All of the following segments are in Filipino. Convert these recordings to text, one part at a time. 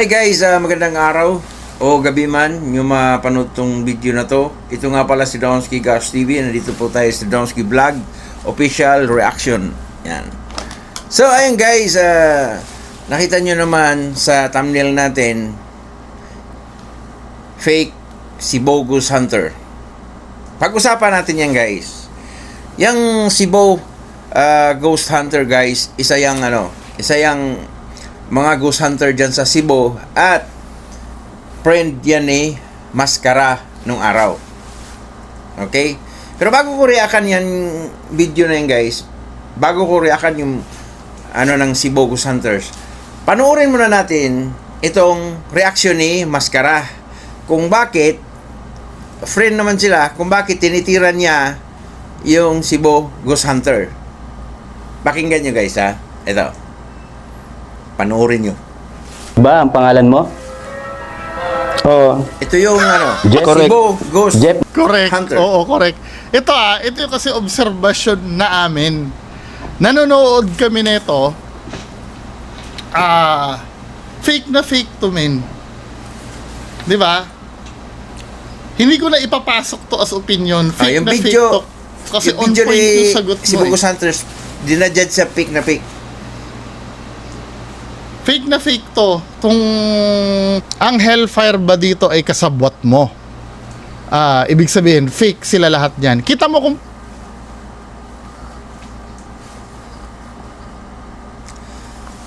Hi guys, magandang araw o gabi man yung mapanood tong video na to. Ito nga pala si Donsky Gas TV. Nandito po tayo sa Donsky Vlog Official Reaction. Yan. So ayun guys, nakita nyo naman sa thumbnail natin, fake si Bogus Hunter. Pag-usapan natin yan guys. Yang si Ghost Hunter guys, isa yang mga ghost hunter dyan sa Cebu at friend yan ni Maskara nung araw. Okay? Pero bago ko reaction yan video na yan guys, bago ko reaction yung ng Cebu Ghost Hunters, panoorin muna natin itong reaction ni Maskara kung bakit friend naman sila, kung bakit tinitiran niya yung Cebu Ghost Hunter. Pakinggan nyo guys ha. Ito. Panoorin nyo. Ba ang pangalan mo? Oo. Ito yung Jeff. Cebu Ghost Jeff. Correct. Hunter. Oo, correct. Ito yung kasi observation na amin. Nanonood kami nito. Fake na fake to men. 'Di ba? Hindi ko na ipapasok to as opinion. Fake yung na video, fake to. Kasi yung on video point ni yung sagot mo. Cebu Ghost Hunters, dinajudge sa fake na fake. Fake na fake to. Ang hellfire ba dito ay kasabwat mo? Ibig sabihin, fake sila lahat niyan. Kita mo kung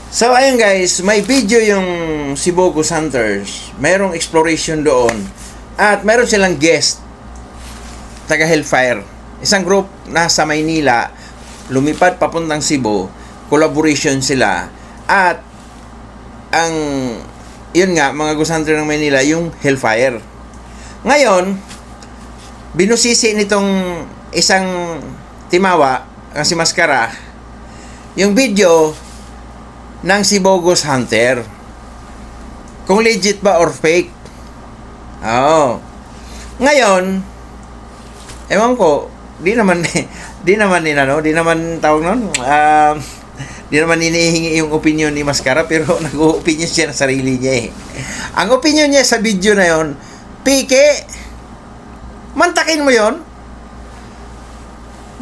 So ayun guys, may video yung Cebu Ghost Hunters. Mayroong exploration doon. At mayroon silang guest taga Hellfire. Isang group nasa Maynila, lumipad papuntang Cebu, collaboration sila. At yun nga, mga Ghost Hunter ng Maynila, yung Hellfire. Ngayon, binusisi nitong isang timawa, si Maskara, yung video ng Cebu Ghost Hunter. Kung legit ba or fake. Oo. Ngayon, ewan ko, di naman tawag nun, di naman hinihingi yung opinion ni Maskara, pero nag-opinion siya ng sarili niya eh. Ang opinion niya sa video na yon, pike, mantakin mo yon.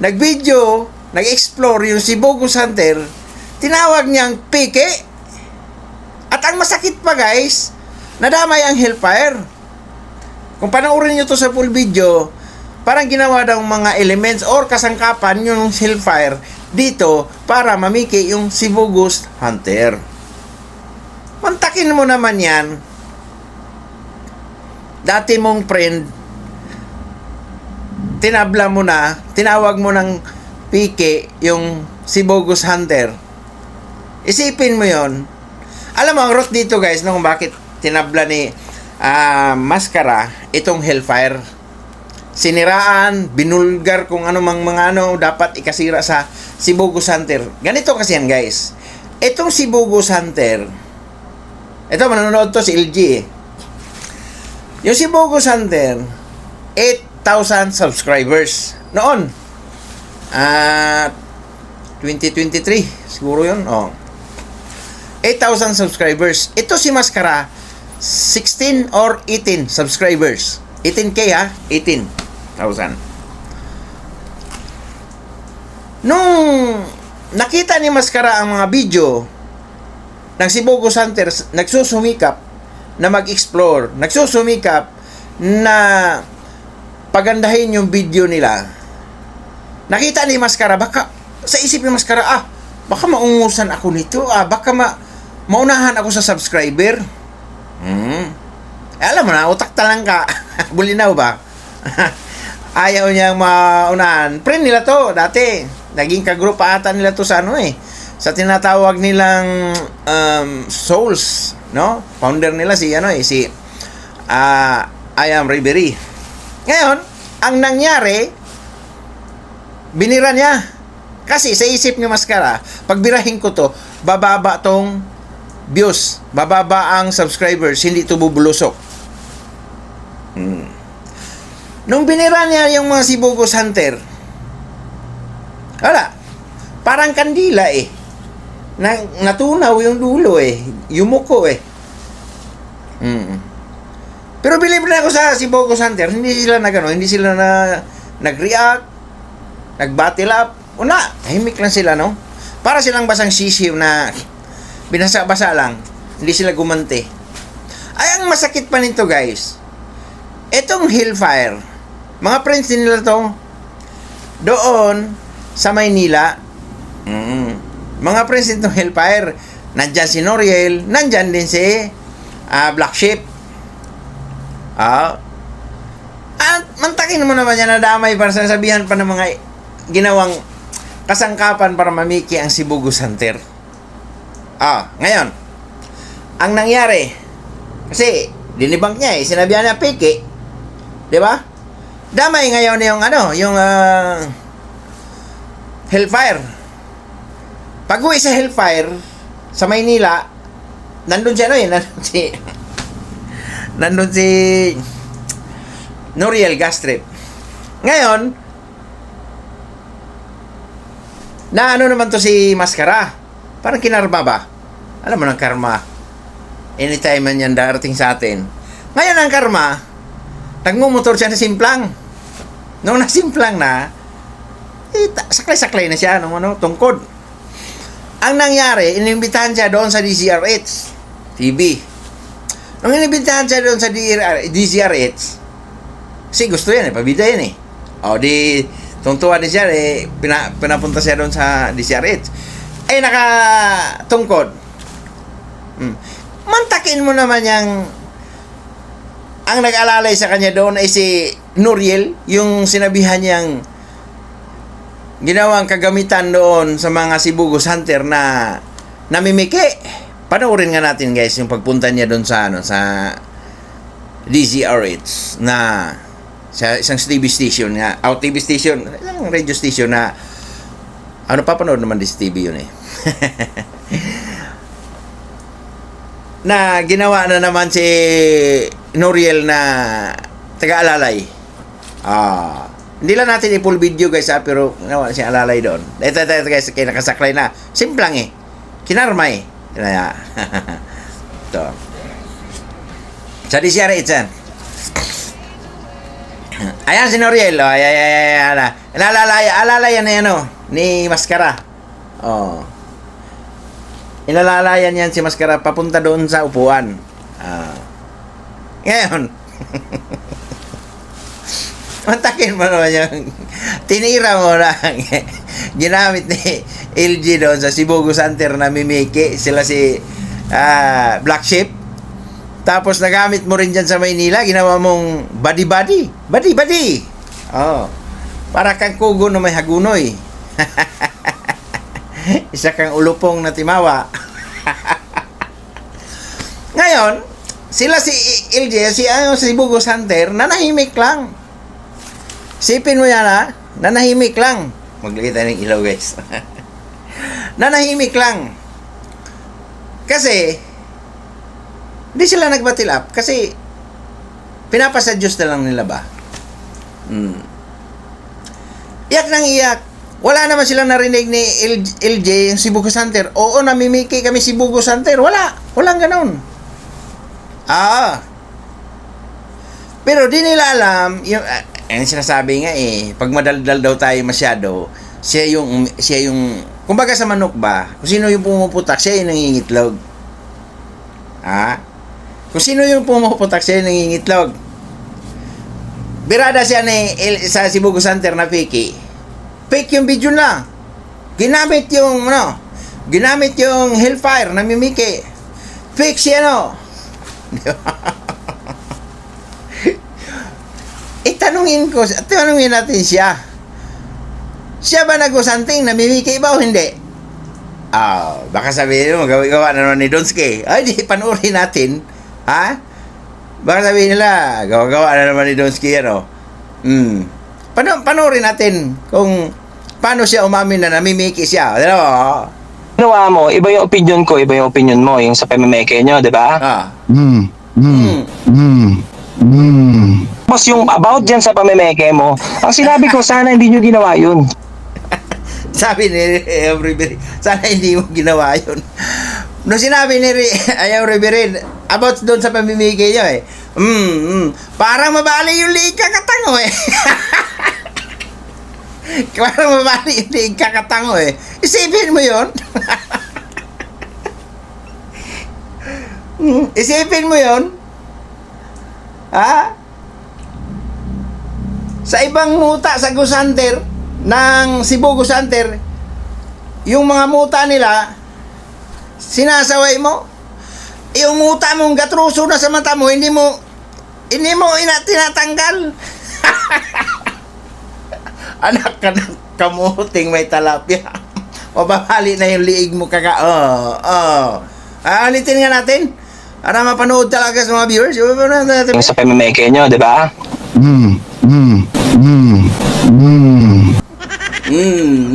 Nag-video, nag-explore yung Cebu Ghost Hunter, tinawag niyang pike. At ang masakit pa guys, nadamay ang Hellfire. Kung panoorin nyo to sa full video, parang ginawa daw mga elements or kasangkapan yung Hellfire dito para mamiki yung Cebu Ghost Hunter. Mantakin mo naman yan. Dati mong friend, tinabla mo na, tinawag mo ng pike yung Cebu Ghost Hunter. Isipin mo yon. Alam mo ang root dito guys, kung bakit tinabla ni Maskara itong Hellfire. Siniraan, binulgar kung ano mang mga dapat ikasira sa Cebu Ghost Hunter. Ganito kasi yan guys. Itong Cebu Ghost Hunter, ito manonood to si LG eh. Yung Cebu Ghost Hunter, 8,000 subscribers noon. 2023 siguro yun. 8,000 subscribers. Ito si Maskara, 16 or 18 subscribers. 18K ha? 18,000. Nung nakita ni Maskara ang mga video ng Cebu Ghost Hunter, nagsusumikap na mag-explore, nagsusumikap na pagandahin yung video nila. Nakita ni Maskara, baka sa isip ni Maskara, baka maungusan ako nito, baka maunahan ako sa subscriber. Alam mo na, utak talang ka. Bulinaw ba? Ayaw niyang maunahan. Friend nila to, dati. Naging kagrupa ata nila to sa sa tinatawag nilang Souls, no? Founder nila si I Am Ribery. Ngayon, ang nangyari, binira niya. Kasi sa isip ni Maskara, pag birahin ko to, bababa tong views, bababa ang subscribers, hindi ito bubulusok. Nung binira niya yung mga Cebu Ghost Hunter, wala, parang kandila eh. Natunaw yung dulo eh. Yumuko eh. Mm. Pero believe na ako sa si Bogus Hunter, hindi sila hindi sila nag-react, nag-battle up. Una, tahimik lang sila, no? Para silang basang sisiw na binasa-basa lang, hindi sila gumante. Ay, ang masakit pa nito, guys. Etong Hellfire, mga friends din nila to, doon sa Maynila, mga friends nitong Hellfire, nandyan si Noriel, nandyan din si Black Sheep. At mantakin mo naman yan na damay para sasabihan pa ng mga ginawang kasangkapan para mamiki ang si Bogus Hunter. Ngayon, ang nangyari, kasi dinibang niya sinabihan niya peke, di ba? Damay ngayon yung Hellfire. Pag-uwi sa Hellfire sa Maynila, nandun siya nandun si Noriel Gastrip. Ngayon, na naman to si Maskara. Parang kinarma ba? Alam mo ng karma. Anytime man yan darating sa atin. Ngayon ang karma, nagmumotor siya na simplang. Nung nasimplang na, saklay-saklay na siya nung tungkod. Ang nangyari, inimbitahan siya doon sa DZRH TV. Nung inimbitahan siya doon sa DZRH, kasi gusto yan pabida yan di tungtuan din siya pinapunta siya doon sa DZRH. Nakatungkod. Mantakin mo naman ang nag-alalay sa kanya doon ay si Noriel, yung sinabihan niyang ginawang kagamitan doon sa mga si Bogus Hunter na namimiki. Panoorin nga natin, guys, yung pagpunta niya doon sa DZRH na sa isang TV station nga, TV station, isang radio station na papanood naman sa TV yun na ginawa na naman si Noriel na taga-alalay. Hindi lang natin i-full video, guys, pero ginawa na siya alalay doon. Ito guys, kaya nakasaklay na. Simplang kinarma Kaya ito. Sa DCRH yan. Ayan si Noriel. Alalayan na yan ni Maskara. Inalalayan yan si Maskara papunta doon sa upuan. Ngayon, mantakin mo naman yung tinira mo lang ginamit ni LG doon sa si Bogus Hunter na mimiki sila si Black Sheep. Tapos nagamit mo rin dyan sa Maynila, ginawa mong body. Para kang kugo na may hagunoy. Isa kang ulupong na timawa. Ngayon, sila si LJ, si Bogus Hunter, nanahimik lang. Sipin mo yan nanahimik lang. Maglagay tayo ng ilaw, guys. Nanahimik lang. Kasi, hindi sila nagbatil up. Kasi, pinapasa Diyos na lang nila ba? Iyak nang iyak. Wala naman silang narinig ni LJ, yung si Bogus Hunter. Oo, namimiki kami si Bogus Hunter. Walang ganun. Pero di nila alam, yung sinasabi nga pag madaldal daw tayo masyado, siya yung, kumbaga sa manok ba, kung sino yung pumuputak, siya yung nangingitlog. Kung sino yung pumuputak, siya yung nangingitlog. Birada siya sa si Bogus Hunter na fake yung video na. Ginamit yung Hellfire na mimiki. Fake siya, tanungin natin siya. Siya ba nag-usanting, namimiki ba o hindi? Baka sabihin mo, gawa na naman ni Donsky. Ay, di, panoorin natin. Baka sabihin nila, gawa na naman ni Donsky, panoorin natin kung paano siya umamin na namimiki siya. Ginawa mo, iba yung opinion ko, iba yung opinion mo, yung sa pamimeke nyo, di ba? Tapos yung about dyan sa pamimeke mo, ang sinabi ko, sana hindi nyo ginawa yun. Sabi ni everybody, sana hindi mo ginawa yun. Nung sinabi ni ayaw Riberin about doon sa pamimigay niya eh. Parang mabali yung liig kakatango eh. Parang mabali yung liig kakatango eh. Isipin mo yun. Isipin mo yun. Ha? Sa ibang muta sa Gusanter ng Cebu Gusanter, yung mga muta nila sinasaway mo. Yung muta mong gatruso na sa mata mo, hindi mo tinatanggal. Anak ka ng kamuting may talapya. Mababali na yung liig mo Alitin nga natin para mapanood talaga sa mga viewers. Yung sa pamimeke nyo, di ba?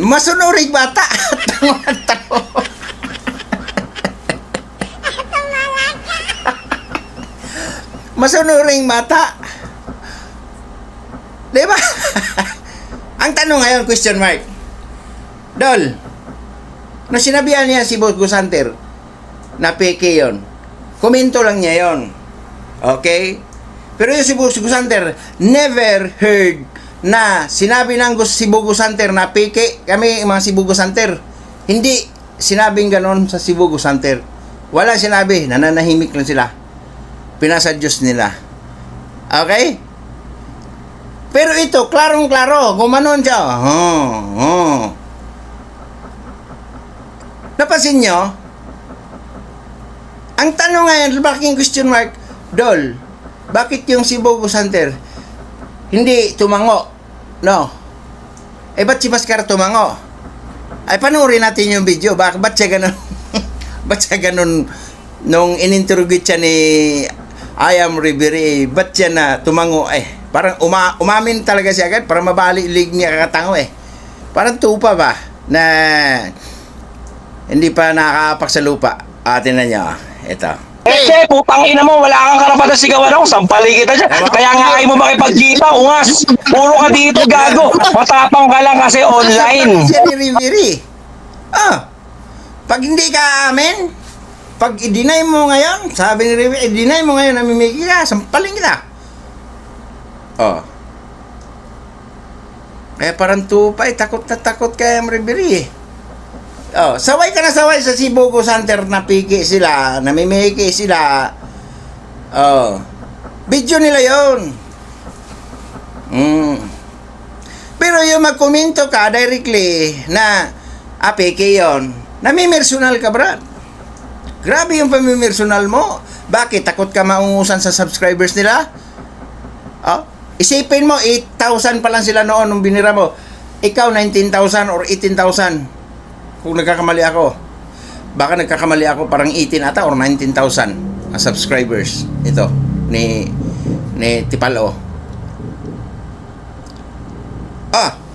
Masunurig bata. Masunuring bata. Diba? Ang tanong ngayon, question mark. Dol, no sinabihan niya si Boss Gusanter na peke yon, komento lang niya yon. Okay? Pero yung si Boss Gusanter never heard na sinabi ng Cebu Gusanter na peke kami mga Cebu Gusanter. Hindi sinabing ganon sa Cebu Gusanter. Wala sinabi, nananahimik lang sila. Pinasa Diyos nila. Okay? Pero ito, klarong-klaro, gumanon siya. Napansin nyo? Ang tanong ngayon, bakit question mark, Dol, bakit yung Cebu Gusanter hindi tumango? No. Ba't si Mascar tumango? Ay, panoorin natin yung video. Ba't siya ganun? Ba't siya ganun nung ininterrogate siya ni Ayam Riveri? Ba't siya na tumango? Parang umamin talaga siya agad para mabali lig niya kakatango Parang tupa ba na hindi pa nakakapak sa lupa. Atin na niya. Ito. Che, putang ina mo, wala kang karapatan sigawan ako, sampali kita dyan. Kaya nga ayaw mo makipagkita, ungas. Puro ka dito, gago. Matapang ka lang kasi online. Siya ni Riveri. Pag hindi ka amin, pag i-deny mo ngayon, sabi ni Riveri, i-deny mo ngayon, namimigay ka, sampaling kita. Kaya parang tupay, takot na takot kay Riveri saway ka na saway sa Cebu Gusanter na piki sila, namimiki sila. Video nila yon. Pero yung magkomento ka directly na piki yon, namimersonal ka, brad. Grabe yung pamimersonal mo. Bakit? Takot ka maungusan sa subscribers nila? Isipin mo, 8,000 pa lang sila noon nung binira mo. Ikaw, 19,000 or 18,000. Kung nagkakamali ako, baka nagkakamali ako parang 18 ata or 19,000 subscribers ito ni Tipalo.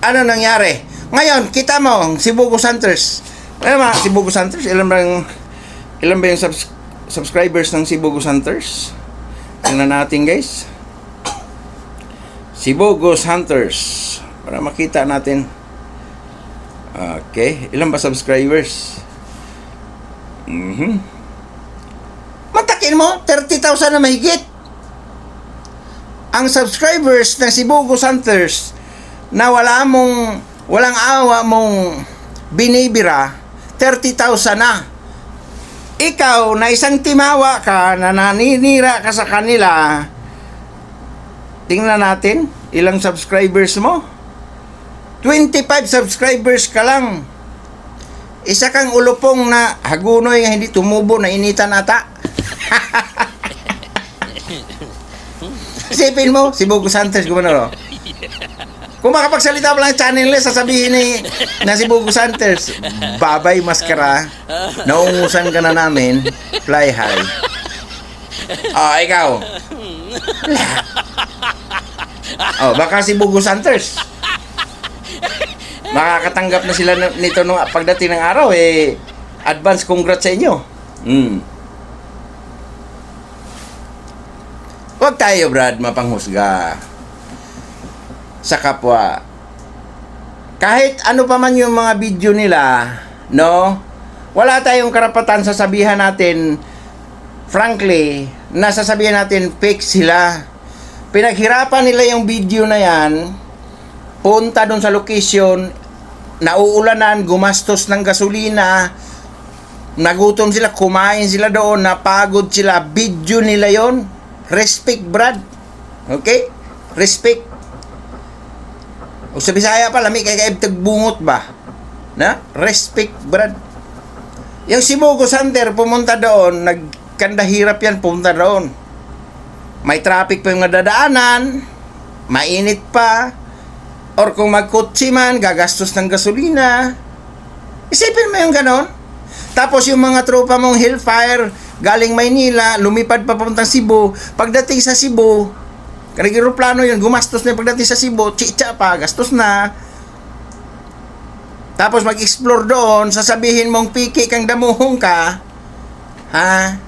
Ano nangyari? Ngayon, kita mo Cebu Gusanters. Ano mga Cebu Gusanters? Ilan ba yung subscribers ng Cebu Gusanters? Tingnan natin, guys. Cebu Gusanters. Para makita natin. Okay, ilan ba subscribers? Matakin mo, 30,000 na mahigit. Ang subscribers ng Cebu Gusanters na walang awa mong binibira, 30,000 na. Ikaw na isang timawa ka na naninira ka sa kanila, tingnan natin ilang subscribers mo. 25 subscribers ka lang. Isa kang ulupong na hagunoy nga hindi tumubo na initan ata. Isipin mo, Cebu Gusanters gumano. Kung makapagsalita pa lang channel nila, sasabihin na Cebu Gusanters, babay maskara, naungusan ka na namin, fly high. Ikaw. Baka Cebu Gusanters. Makakatanggap na sila nito nung pagdating ng araw advance congrats sa inyo. Huwag tayo, Brad, mapanghusga sa kapwa. Kahit ano pa man yung mga video nila, no? wala tayong karapatan sasabihan natin, frankly, na sasabihan natin fake sila. Pinaghirapan nila yung video na yan, punta doon sa location, nauulanan, gumastos ng gasolina, nagutom sila, kumain sila doon, napagod sila, video nila yon. Respect, Brad. Okay? Respect. O sa Bisaya pa, lami kay kaibtag bungot ba? Na? Respect, Brad. Yung si Bogo Hunter, pumunta doon, nagkandahirap yan, pumunta doon. May traffic pa yung nadadaanan, mainit pa, or kung magkutsi man, gagastos ng gasolina. Isipin mo yung ganon. Tapos yung mga tropa mong Hellfire, galing Maynila, lumipad pa papuntang Cebu. Pagdating sa Cebu, kanag-aeroplano yun, gumastos na yung pagdating sa Cebu, chicha pa, gastos na. Tapos mag-explore doon, sasabihin mong piki kang damuhong ka. Ha?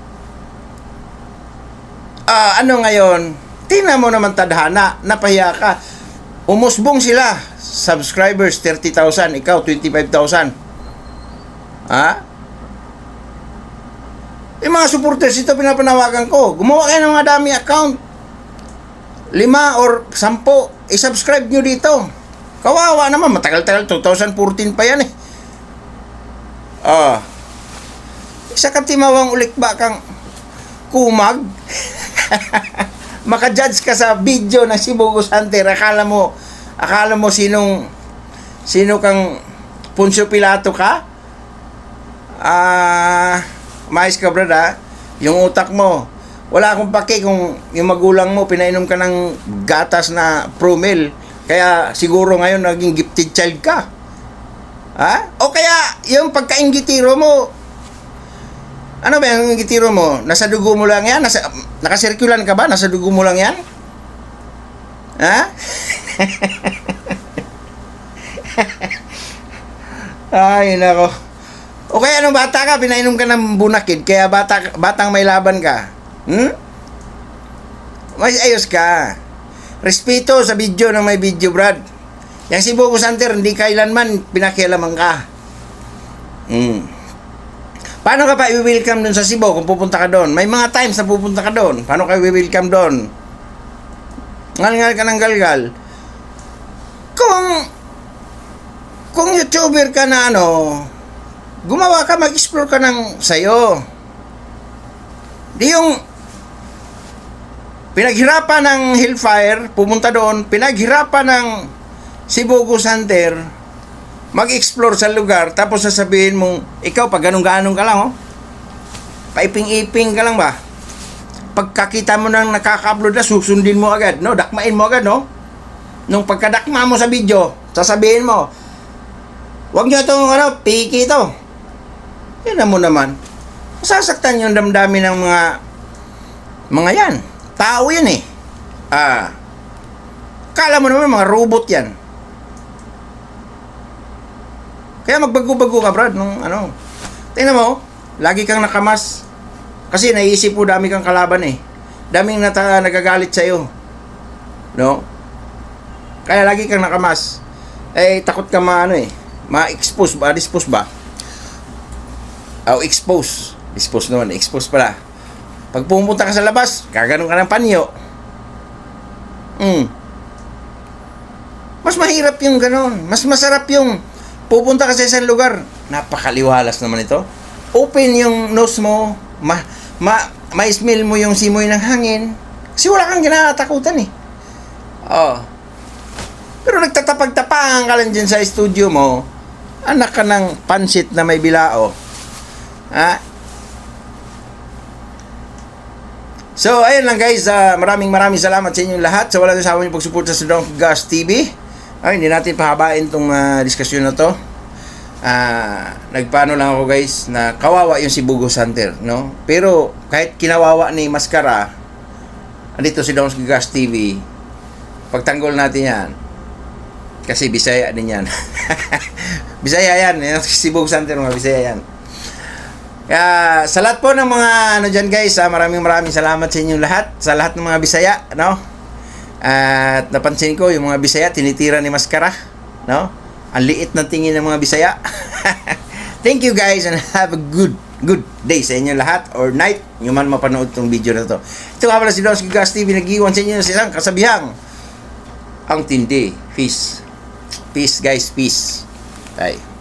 Ano ngayon? Tingnan mo naman tadhana, napahiya ka. Umusbong sila. Subscribers, 30,000. Ikaw, 25,000. Ha? Yung mga supporters, ito pinapanawagan ko. Gumawa kayo ng mga dami account. 5 or 10. I-subscribe nyo dito. Kawawa naman. Matagal-tagal. 2014 pa yan eh. Isa ka timawang ulik ba kang kumag? Maka-judge ka sa video ng si Bogo Hunter. Akala mo sino kang Poncio Pilato ka? Mais ka, brad, ha? Yung utak mo, wala akong pake kung yung magulang mo pinainom ka ng gatas na Promel, kaya siguro ngayon naging gifted child ka. Ha? O kaya yung pagkaingitiro mo, ano ba yung ingitiro mo? Nasa dugo mo lang yan? Nakasirkulan ka ba? Nasa dugo mo lang yan? Ha? Ay, nako. O kaya nung bata ka, pinainom ka ng bunakid, kaya batang may laban ka. Mas ayos ka. Respeto sa video ng may video, Brad. Yang si Bogo Hunter, hindi kailanman pinakialaman ka. Paano ka pa i-welcome dun sa Cebu kung pupunta ka doon? May mga times na pupunta ka doon. Paano ka i-welcome doon? Ngal-ngal ka ng galgal. Kung YouTuber ka na gumawa ka, mag-explore ka ng sayo. Di yung pinaghirapan ng Hellfire, pumunta doon, pinaghirapan ng si Bogo Hunter, mag-explore sa lugar, tapos sasabihin mong, ikaw, pag ganun-ganun ka lang, paiping-iping ka lang ba? Pagkakita mo nang nakaka-upload na, susundin mo agad, no? Dakmain mo agad, no? Nung pagkadakma mo sa video, sasabihin mo, wag nyo itong, piki ito. Yan mo naman. Masasaktan yung damdamin ng mga yan. Tao yan eh. Kala mo naman, mga robot yan. Kaya magbago-bago ka, Brad, tingnan mo, lagi kang nakamas. Kasi naiisip mo, dami kang kalaban eh. Daming nagagalit sa'yo. No? Kaya lagi kang nakamas. Takot ka ma-expose ba? Dispose ba? Expose. Dispose naman, expose pala. Pag pumunta ka sa labas, gaganon ka ng panyo. Mas mahirap yung ganon. Mas masarap yung pupunta ka sa isang lugar, napakaliwalas naman ito. Open yung nose mo, ma-smell mo yung simoy ng hangin. Kasi wala kang kinatakutan eh. Pero nagtatapag-tapangan ka lang dyan sa studio mo, anak ka ng pansit na may bilao. So, ayun lang guys. Maraming salamat sa inyong lahat sa walang sawa niyong pagsuporta sa Donkey Gas TV. Hindi natin pahabain tong diskusyon na to. Nagpaano lang ako guys na kawawa yung si Bogo Hunter, no? Pero kahit kinawawa ni Maskara, andito si Donkey Gas TV, pagtanggol natin yan. Kasi Bisaya din yan. Bisaya yan. Si Bogo Hunter, mga Bisaya yan. Kaya sa lahat po ng mga dyan guys, maraming salamat sa inyong lahat. Sa lahat ng mga Bisaya, no? At napansin ko yung mga Bisaya tinitira ni Maskara, no? Ang liit ng tingin ng mga Bisaya. Thank you guys and have a good day sa inyo lahat or night nyo man mapanood tong video na to. Ito nga pala si Donsky Gas TV, nag-iwan sa inyo ng isang kasabihang ang tindi. Peace guys, peace. Bye.